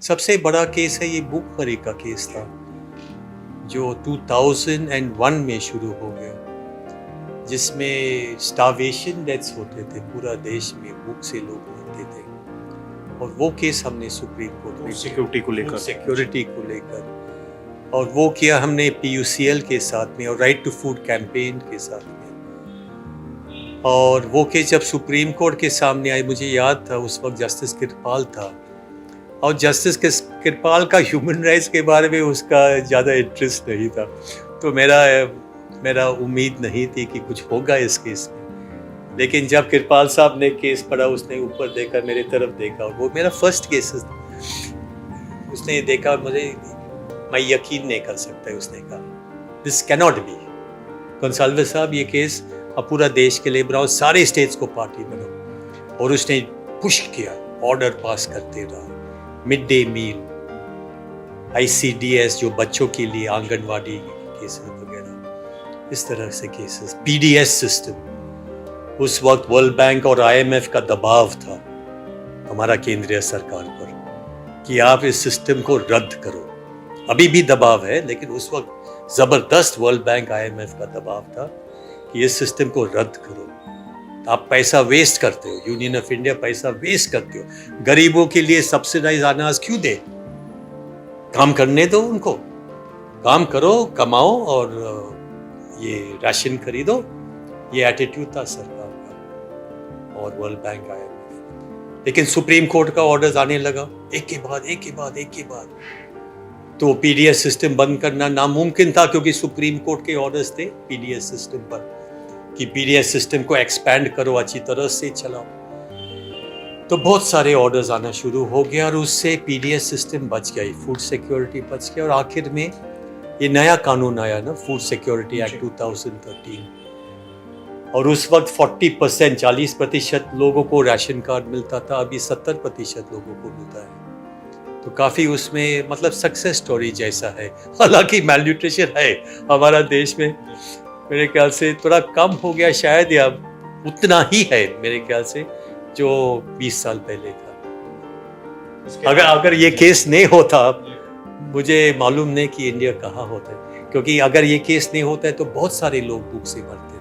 सबसे बड़ा केस है ये भूखमरी का केस था, जो 2001 में शुरू हो गया, जिसमें स्टार्वेशन डेथ्स होते थे, पूरा देश में भूख से लोग मरते थे। और वो केस हमने सुप्रीम कोर्ट में सिक्योरिटी को लेकर और वो किया हमने PUCL के साथ में और राइट टू फूड कैंपेन के साथ में। और वो केस जब सुप्रीम कोर्ट के सामने आई, मुझे याद था उस वक्त जस्टिस कृपाल था, और जस्टिस कृपाल का ह्यूमन राइट्स के बारे में उसका ज़्यादा इंटरेस्ट नहीं था, तो मेरा उम्मीद नहीं थी कि कुछ होगा इस केस में। लेकिन जब कृपाल साहब ने केस पढ़ा, उसने ऊपर देखा, मेरे तरफ देखा, और वो मेरा फर्स्ट केस था। उसने देखा, मैं यकीन नहीं कर सकता, उसने कहा दिस कैनॉट बी कंसाल्वेस साहब, ये केस अब पूरा देश के लिए बनाओ, सारे स्टेट्स को पार्टी बनाओ। और उसने पुश किया, ऑर्डर पास करते रहा, मिड डे मील, ICDS जो बच्चों के लिए आंगनवाड़ी केसेस वगैरह, इस तरह से केसेस, PDS सिस्टम। उस वक्त वर्ल्ड बैंक और IMF का दबाव था हमारा केंद्रीय सरकार पर कि आप इस सिस्टम को रद्द करो। अभी भी दबाव है, लेकिन उस वक्त जबरदस्त वर्ल्ड बैंक IMF का दबाव था कि इस सिस्टम को रद्द करो। आप पैसा वेस्ट करते हो, यूनियन ऑफ इंडिया पैसा वेस्ट करते हो, गरीबों के लिए सब्सिडाइज अनाज क्यों दे, काम करने दो उनको, काम करो, कमाओ और ये राशन खरीदो। ये एटीट्यूड था सरकार का और वर्ल्ड बैंक IMF। लेकिन सुप्रीम कोर्ट का ऑर्डर्स आने लगा, एक के बाद, तो PDS सिस्टम बंद करना नामुमकिन था, क्योंकि सुप्रीम कोर्ट के ऑर्डर्स थे PDS सिस्टम पर कि PDS सिस्टम को एक्सपैंड करो, अच्छी तरह से चलाओ। तो बहुत सारे ऑर्डर्स आना शुरू हो गया और उससे PDS सिस्टम बच गई, फूड सिक्योरिटी बच गया। और आखिर में ये नया कानून आया ना, फूड सिक्योरिटी एक्ट 2013, और उस वक्त 40% लोगों को राशन कार्ड मिलता था, अभी 70% लोगों को मिलता है। तो काफ़ी उसमें मतलब सक्सेस स्टोरी जैसा है। हालांकि मैलन्यूट्रिशन है हमारा देश में, मेरे ख्याल से थोड़ा कम हो गया शायद, या उतना ही है मेरे ख्याल से जो 20 साल पहले था। अगर ये केस नहीं होता, मुझे मालूम नहीं कि इंडिया कहाँ होता है, क्योंकि अगर ये केस नहीं होता है तो बहुत सारे लोग भूख से मरते हैं।